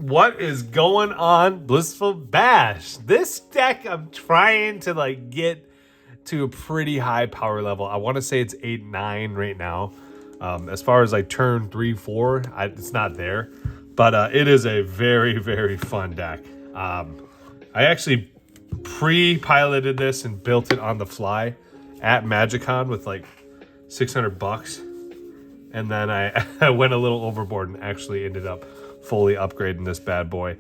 What is going on, Blissful Bash? This deck I'm trying to like get to a pretty high power level. I want to say it's 8-9 right now. As far as like turn 3-4, it's not there, but it is a very, very fun deck. I actually pre-piloted this and built it on the fly at MagicCon with like $600, and then I went a little overboard and actually ended up fully upgrading this bad boy.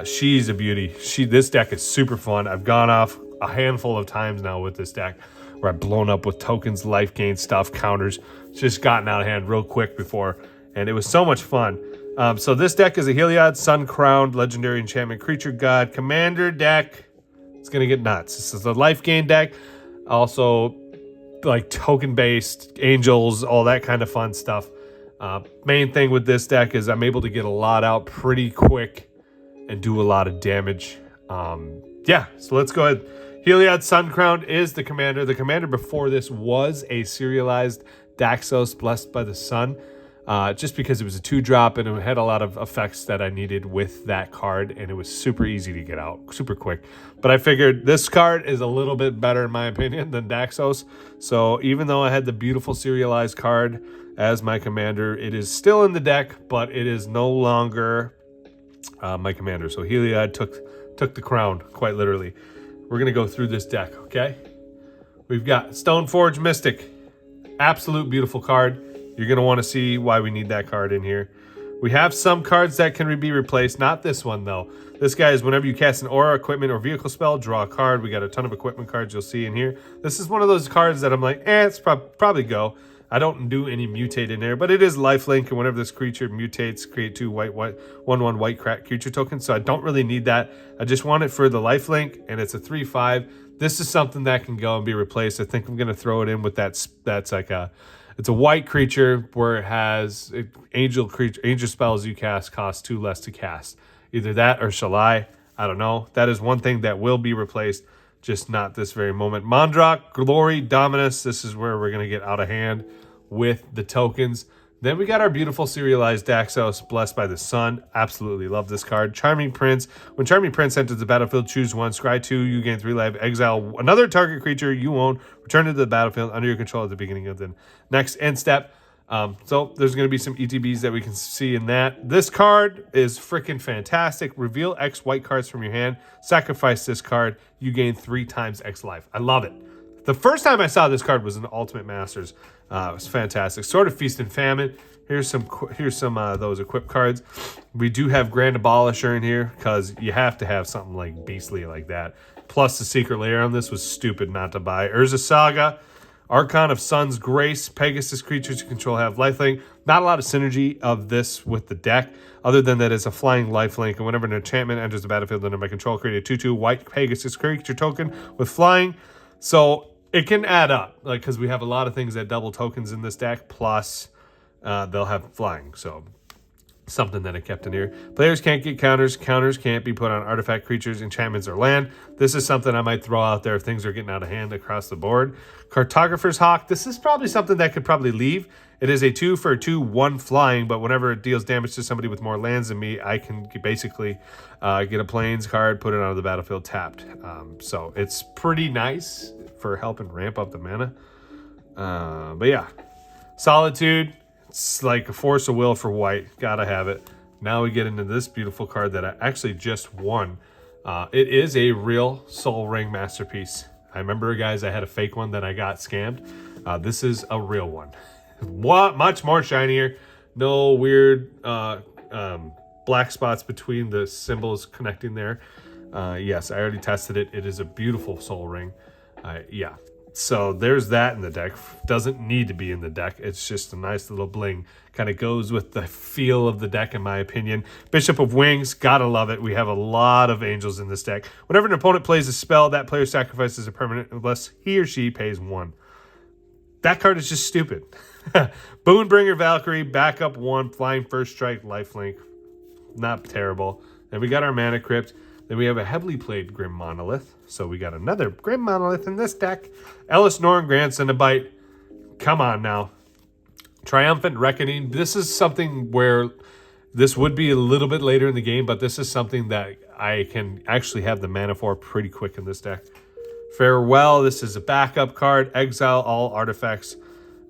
She's a beauty. This deck is super fun. I've gone off a handful of times now with this deck where I've blown up with tokens, life gain stuff, counters. It's just gotten out of hand real quick before, and it was so much fun. So this deck is a Heliod Sun-Crowned Legendary Enchantment Creature God Commander deck. It's going to get nuts. This is a life gain deck. Also, like token-based, angels, all that kind of fun stuff. Main thing with this deck is I'm able to get a lot out pretty quick and do a lot of damage. Yeah, so let's go ahead. Heliod Sun-Crowned is the commander. The commander before this was a serialized Daxos Blessed by the Sun, just because it was a 2-drop and it had a lot of effects that I needed with that card, and it was super easy to get out, super quick. But I figured this card is a little bit better, in my opinion, than Daxos. So even though I had the beautiful serialized card as my commander, it is still in the deck, but it is no longer my commander. So Heliod took the crown, quite literally. We're going to go through this deck, okay? We've got Stoneforge Mystic. Absolute beautiful card. You're going to want to see why we need that card in here. We have some cards that can be replaced. Not this one, though. This guy is whenever you cast an aura, equipment, or vehicle spell, draw a card. We got a ton of equipment cards you'll see in here. This is one of those cards that I'm like, it's probably go. I don't do any mutate in there, but it is lifelink, and whenever this creature mutates, create 2 white 1/1 white creature tokens. So I don't really need that. I just want it for the lifelink, and it's a 3/5. This is something that can go and be replaced. I think I'm gonna throw it in with that. That's like it's a white creature where it has angel spells you cast cost 2 less to cast. Either that or shall I don't know. That is one thing that will be replaced, just not this very moment. Mondrak, Glory, Dominus. This is where we're gonna get out of hand with the tokens. Then we got our beautiful serialized Daxos, Blessed by the Sun. Absolutely love this card. Charming Prince. When Charming Prince enters the battlefield, choose 1, scry 2, you gain 3 life, exile another target creature you own, return it to the battlefield under your control at the beginning of the next end step. So there's going to be some ETBs that we can see in that. This card is freaking fantastic. Reveal X white cards from your hand. Sacrifice this card. You gain 3 times X life. I love it. The first time I saw this card was in Ultimate Masters. It was fantastic. Sword of Feast and Famine. Here's some those equip cards. We do have Grand Abolisher in here because you have to have something like beastly like that. Plus the Secret Lair on this was stupid not to buy. Urza Saga, Archon of Sun's Grace, Pegasus creatures you control have lifelink. Not a lot of synergy of this with the deck, other than that it's a flying lifelink, and whenever an enchantment enters the battlefield under my control, create a 2/2 white Pegasus creature token with flying. So it can add up, like, because we have a lot of things that double tokens in this deck, plus they'll have flying. So something that I kept in here. Players can't get counters. Counters can't be put on artifact, creatures, enchantments, or land. This is something I might throw out there if things are getting out of hand across the board. Cartographer's Hawk. This is probably something that could probably leave. It is a 2 for a 2/1 flying, but whenever it deals damage to somebody with more lands than me, I can basically get a plains card, put it onto the battlefield tapped. So it's pretty nice for helping ramp up the mana. But yeah, Solitude. It's like a force of will for white. Gotta have it. Now we get into this beautiful card that I actually just won. It is a real Soul Ring masterpiece. I remember, guys, I had a fake one that I got scammed. This is a real one. Much more shinier. No weird black spots between the symbols connecting there. Yes, I already tested it. It is a beautiful Soul Ring. Yeah. So there's that in the deck. Doesn't need to be in the deck. It's just a nice little bling. Kind of goes with the feel of the deck, in my opinion. Bishop of Wings. Gotta love it. We have a lot of angels in this deck. Whenever an opponent plays a spell, that player sacrifices a permanent unless he or she pays 1. That card is just stupid. Boonbringer Valkyrie. Backup 1. Flying First Strike. Lifelink. Not terrible. Then we got our Mana Crypt. Then we have a heavily played Grim Monolith. So we got another Grim Monolith in this deck. Ellis Norn, Grandson of Bite. Come on now. Triumphant Reckoning. This is something where This would be a little bit later in the game, but this is something that I can actually have the mana for pretty quick in this deck. Farewell, this is a backup card. Exile all artifacts.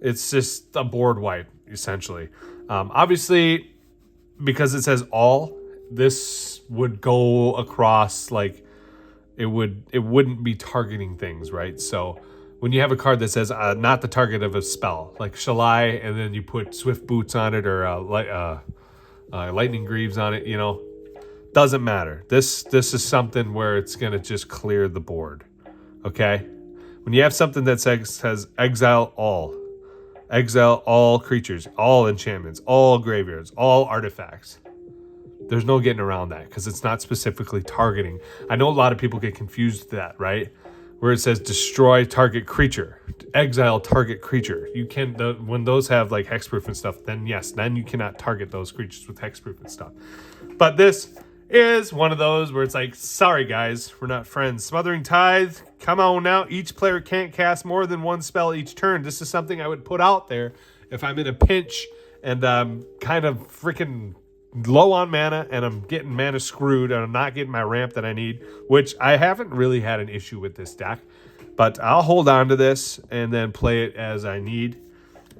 It's just a board wipe, essentially. Obviously, because it says all, this would go across, like, it wouldn't be targeting things, right? So when you have a card that says not the target of a spell, like Shalai, and then you put Swift Boots on it or Lightning Greaves on it, you know, doesn't matter. This is something where it's gonna just clear the board. Okay, when you have something that says exile all creatures, all enchantments, all graveyards, all artifacts. There's no getting around that because it's not specifically targeting. I know a lot of people get confused with that, right? Where it says destroy target creature, exile target creature. You can, when those have like hexproof and stuff, then yes, then you cannot target those creatures with hexproof and stuff. But this is one of those where it's like, sorry guys, we're not friends. Smothering Tithe, come on now. Each player can't cast more than one spell each turn. This is something I would put out there if I'm in a pinch and I'm kind of freaking low on mana and I'm getting mana screwed and I'm not getting my ramp that I need, which I haven't really had an issue with this deck, but I'll hold on to this and then play it as I need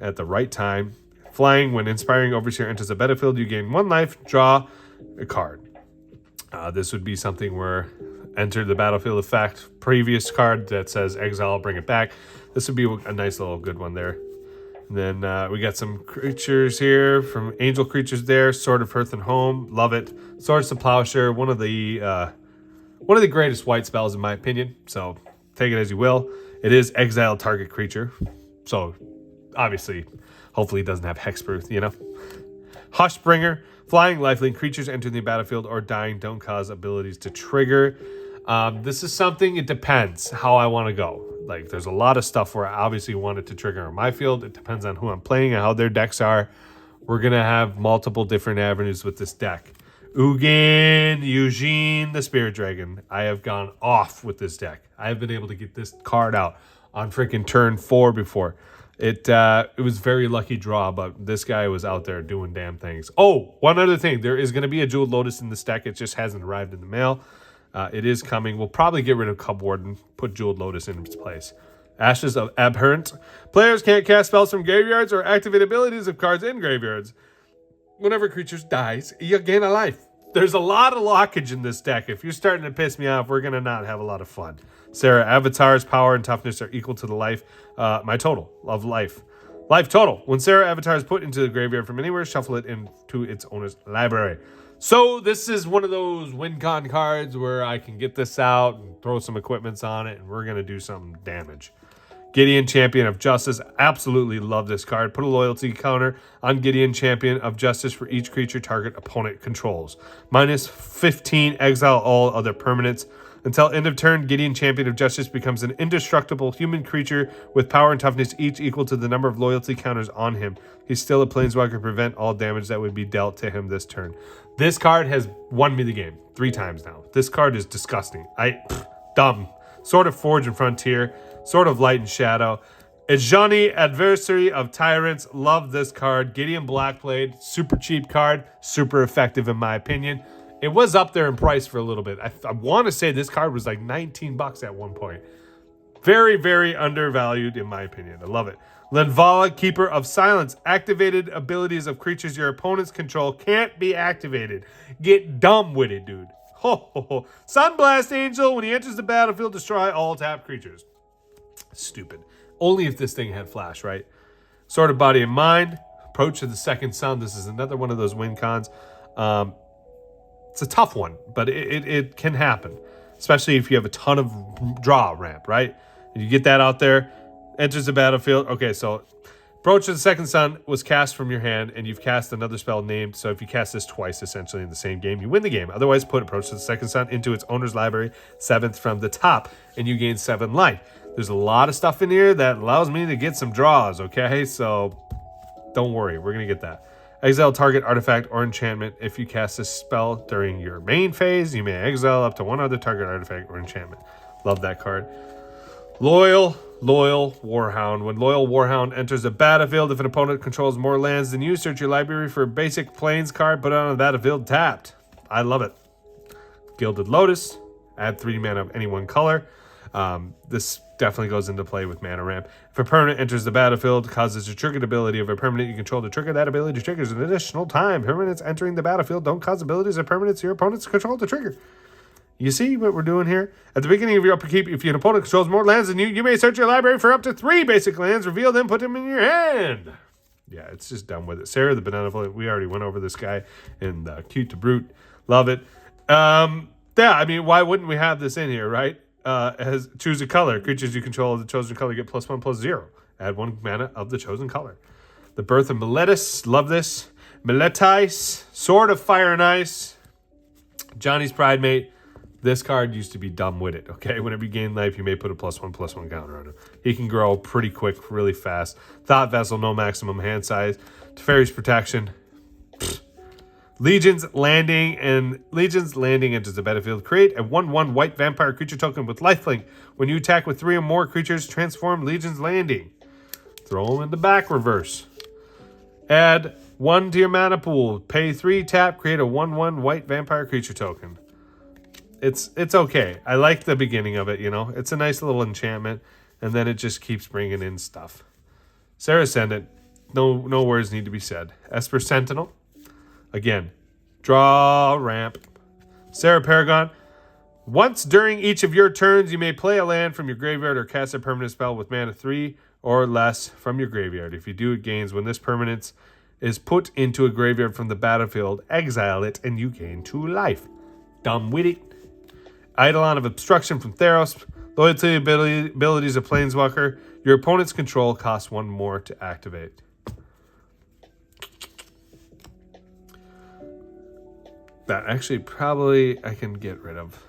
at the right time. Flying, when Inspiring Overseer enters the battlefield, you gain 1 life, draw a card. This would be something where enter the battlefield effect, previous card that says exile, bring it back. This would be a nice little good one there. And then we got some creatures here from Angel Creatures there. Sword of Hearth and Home, love it. Swords to Plowshare, one of the greatest white spells in my opinion. So take it as you will. It is exile target creature, so obviously, hopefully, it doesn't have hexproof. You know, Hushbringer, flying lifelink creatures entering the battlefield or dying don't cause abilities to trigger. This is something. It depends how I want to go. Like, there's a lot of stuff where I obviously want it to trigger on my field. It depends on who I'm playing and how their decks are. We're going to have multiple different avenues with this deck. Ugin, Eugene, the Spirit Dragon. I have gone off with this deck. I have been able to get this card out on freaking turn 4 before. It was very lucky draw, but this guy was out there doing damn things. Oh, one other thing. There is going to be a Jeweled Lotus in this deck. It just hasn't arrived in the mail. It is coming. We'll probably get rid of Cub Warden, put Jeweled Lotus in its place. Ashes of Abhorrent. Players can't cast spells from graveyards or activate abilities of cards in graveyards. Whenever creatures dies, you gain a life. There's a lot of blockage in this deck. If you're starting to piss me off, we're going to not have a lot of fun. Sarah, Avatar's power and toughness are equal to the life, my total of life. Life total. When Sarah Avatar is put into the graveyard from anywhere, shuffle it into its owner's library. So this is one of those win con cards where I can get this out and throw some equipments on it, and we're going to do some damage. Gideon, Champion of Justice. Absolutely love this card. Put a loyalty counter on Gideon, Champion of Justice for each creature target opponent controls. Minus 15, exile all other permanents. Until end of turn, Gideon, Champion of Justice becomes an indestructible human creature with power and toughness each equal to the number of loyalty counters on him. He's still a planeswalker. Prevent all damage that would be dealt to him this turn. This card has won me the game 3 times now. This card is disgusting. Dumb. Sword of Forge and Frontier. Sword of Light and Shadow. Ejani, Adversary of Tyrants. Love this card. Gideon Blackblade. Super cheap card. Super effective in my opinion. It was up there in price for a little bit. I want to say this card was like $19 at one point. Very, very undervalued in my opinion. I love it. Lenvala, Keeper of Silence. Activated abilities of creatures your opponents control can't be activated. Get dumb with it, dude. Ho, ho, ho. Sunblast Angel. When he enters the battlefield, destroy all tapped creatures. Stupid. Only if this thing had flash, right? Sword of Body and Mind. Approach to the Second Sun. This is another one of those win cons. It's a tough one, but it can happen, especially if you have a ton of draw ramp, right? And you get that out there, enters the battlefield. Okay, so Approach to the Second Sun was cast from your hand, and you've cast another spell named. So if you cast this twice, essentially in the same game, you win the game. Otherwise, put Approach to the Second Sun into its owner's library, 7th from the top, and you gain 7 life. There's a lot of stuff in here that allows me to get some draws, okay? So don't worry, we're going to get that. Exile target artifact or enchantment. If you cast this spell during your main phase, you may exile up to 1 other target artifact or enchantment. Love that card. Loyal Warhound. When Loyal Warhound enters the battlefield, if an opponent controls more lands than you, search your library for a basic Plains card, put it on the battlefield tapped. I love it. Gilded Lotus. Add 3 mana of any one color. This definitely goes into play with mana ramp. If a permanent enters the battlefield, causes a triggered ability of a permanent you control to trigger, that ability triggers an additional time. Permanents entering the battlefield don't cause abilities or permanents your opponents control to trigger. You see what we're doing here? At the beginning of your upkeep, if your opponent controls more lands than you, you may search your library for up to 3 basic lands, reveal them, put them in your hand. Yeah, it's just done with it. Sarah the Benevolent, we already went over this guy in Cute to Brute. Love it. Yeah, I mean, why wouldn't we have this in here, right? Has choose a color. Creatures you control of the chosen color get +1/+0. Add 1 mana of the chosen color. The Birth of Meletis. Love this. Meletis. Sword of Fire and Ice. Johnny's Pride Mate. This card used to be dumb with it, okay? Whenever you gain life, you may put a +1/+1 counter on him. He can grow pretty quick, really fast. Thought Vessel, no maximum hand size. Teferi's Protection. Legion's Landing enters the battlefield. Create a 1/1 white vampire creature token with lifelink. When you attack with 3 or more creatures, transform Legion's Landing. Throw them in the back reverse. Add 1 to your mana pool. Pay 3, tap, create a 1/1 white vampire creature token. It's okay. I like the beginning of it, you know. It's a nice little enchantment, and then it just keeps bringing in stuff. Sarah Ascendant. No words need to be said. Esper Sentinel. Again, draw ramp. Sarah Paragon. Once during each of your turns, you may play a land from your graveyard or cast a permanent spell with mana 3 or less from your graveyard. If you do, it gains when this permanent is put into a graveyard from the battlefield. Exile it, and you gain 2 life. Dumb with it. Eidolon of Obstruction from Theros. Loyalty abilities of Planeswalker. Your opponent's control costs 1 more to activate. That actually probably I can get rid of.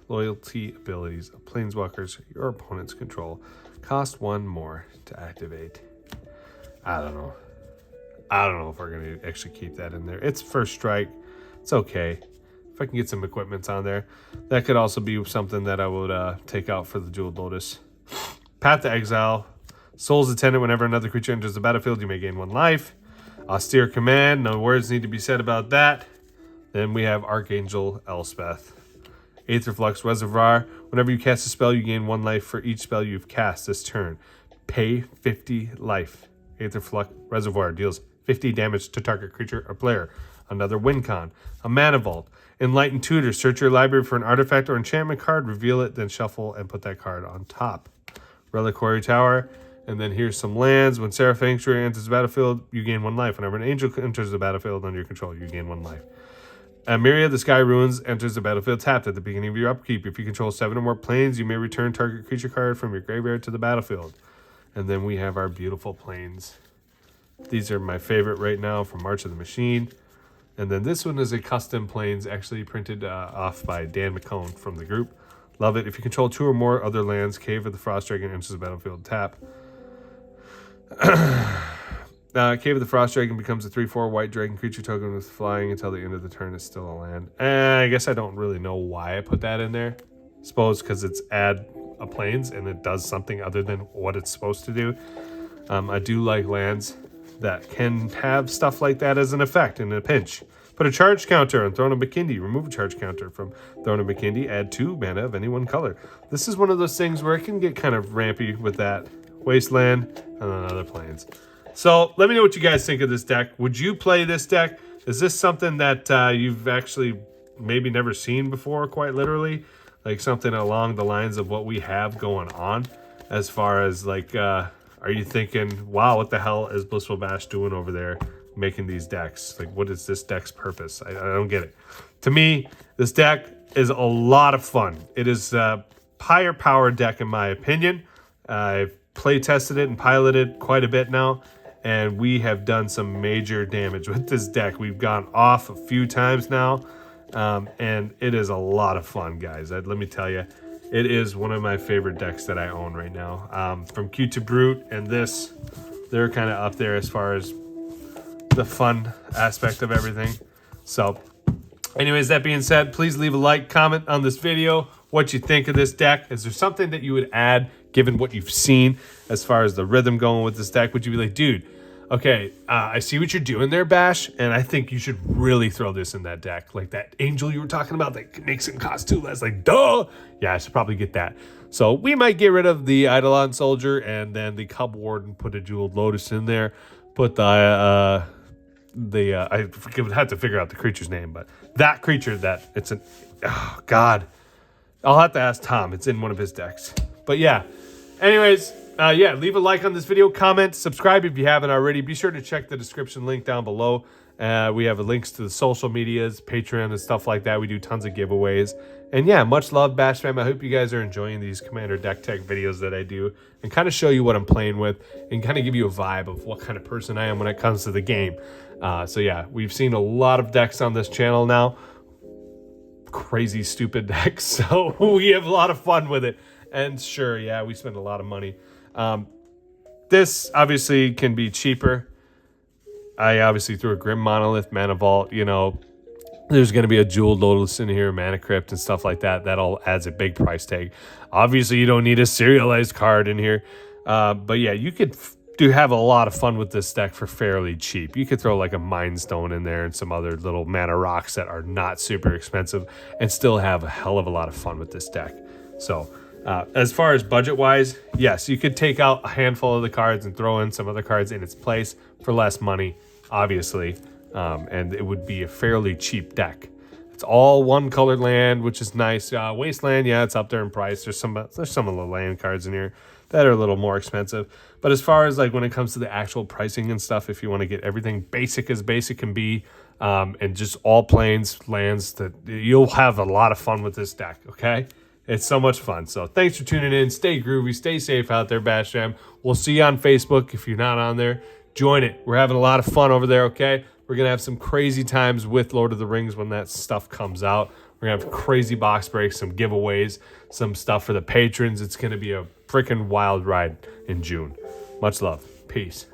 Loyalty abilities of Planeswalkers. Your opponent's control cost 1 more to activate. I don't know if we're going to actually keep that in there. It's first strike. It's okay. If I can get some equipments on there. That could also be something that I would take out for the Jeweled Lotus. Path to Exile. Soul's Attendant. Whenever another creature enters the battlefield, you may gain 1 life. Austere Command. No words need to be said about that. Then we have Archangel Elspeth. Aetherflux Reservoir. Whenever you cast a spell, you gain 1 life for each spell you've cast this turn. Pay 50 life. Aetherflux Reservoir deals 50 damage to target creature or player. Another win con. A Mana Vault. Enlightened Tutor. Search your library for an artifact or enchantment card, reveal it, then shuffle and put that card on top. Reliquary Tower. And then here's some lands. When Seraph Sanctuary enters the battlefield, you gain 1 life. Whenever an angel enters the battlefield under your control, you gain 1 life. Myriad the Sky Ruins enters the battlefield tapped at the beginning of your upkeep. If you control 7 or more planes, you may return target creature card from your graveyard to the battlefield. And then we have our beautiful planes. These are my favorite right now from March of the Machine. And then this one is a custom planes actually printed off by Dan McCone from the group. Love it. If you control 2 or more other lands, Cave of the Frost Dragon enters the battlefield tap. Cave of the Frost Dragon becomes a 3/4 white dragon creature token with flying until the end of the turn. Is still a land. I guess I don't really know why I put that in there. Suppose because it's add a planes and it does something other than what it's supposed to do. I do like lands that can have stuff like that as an effect in a pinch. Put a charge counter on Throne of Bikindi. Remove a charge counter from Throne of Bikindi. Add 2 mana of any one color. This is one of those things where it can get kind of rampy with that. Wasteland and then other planes. So let me know what you guys think of this deck. Would you play this deck? Is this something that you've actually maybe never seen before, quite literally? Like something along the lines of what we have going on as far as like, are you thinking, wow, what the hell is BlissfulBash doing over there making these decks? Like, what is this deck's purpose? I don't get it. To me, this deck is a lot of fun. It is a higher power deck in my opinion. I've play tested it and piloted quite a bit now. And we have done some major damage with this deck. We've gone off a few times now. And it is a lot of fun, guys. Let me tell you, it is one of my favorite decks that I own right now. From Cute to Brute and this, they're kind of up there as far as the fun aspect of everything. So anyways, that being said, please leave a like, comment on this video. what you think of this deck. Is there something that you would add given what you've seen as far as the rhythm going with this deck? Would you be like, dude, okay, I see what you're doing there, Bash, and I think you should really throw this in that deck. Like that Angel you were talking about that makes it cost 2 less. Like, duh! Yeah, I should probably get that. So we might get rid of the Eidolon Soldier and then the Cub Warden, put a Jeweled Lotus in there. Put I would have to figure out the creature's name, but that creature oh, God. I'll have to ask Tom. It's in one of his decks. But yeah, anyways, leave a like on this video, comment, subscribe if you haven't already. Be sure to check the description link down below. We have links to the social medias, Patreon, and stuff like that. We do tons of giveaways. And yeah, much love, Bash fam. I hope you guys are enjoying these Commander deck tech videos that I do and kind of show you what I'm playing with and kind of give you a vibe of what kind of person I am when it comes to the game. So yeah, we've seen a lot of decks on this channel now. Crazy, stupid decks. So we have a lot of fun with it. And sure, yeah, we spend a lot of money. This obviously can be cheaper. I obviously threw a Grim Monolith, Mana Vault, you know. There's going to be a Jeweled Lotus in here, Mana Crypt, and stuff like that. That all adds a big price tag. Obviously, you don't need a serialized card in here. But yeah, you could have a lot of fun with this deck for fairly cheap. You could throw like a Mind Stone in there and some other little mana rocks that are not super expensive and still have a hell of a lot of fun with this deck. So as far as budget-wise, yes, you could take out a handful of the cards and throw in some other cards in its place for less money, obviously. And it would be a fairly cheap deck. It's all one colored land, which is nice. Wasteland, yeah, it's up there in price. There's some of the land cards in here that are a little more expensive. But as far as like when it comes to the actual pricing and stuff, if you want to get everything basic as basic can be, and just all plains, lands, that you'll have a lot of fun with this deck, okay? It's so much fun. So thanks for tuning in. Stay groovy. Stay safe out there, Bash Fam. We'll see you on Facebook. If you're not on there, join it. We're having a lot of fun over there, okay? We're going to have some crazy times with Lord of the Rings when that stuff comes out. We're going to have crazy box breaks, some giveaways, some stuff for the patrons. It's going to be a freaking wild ride in June. Much love. Peace.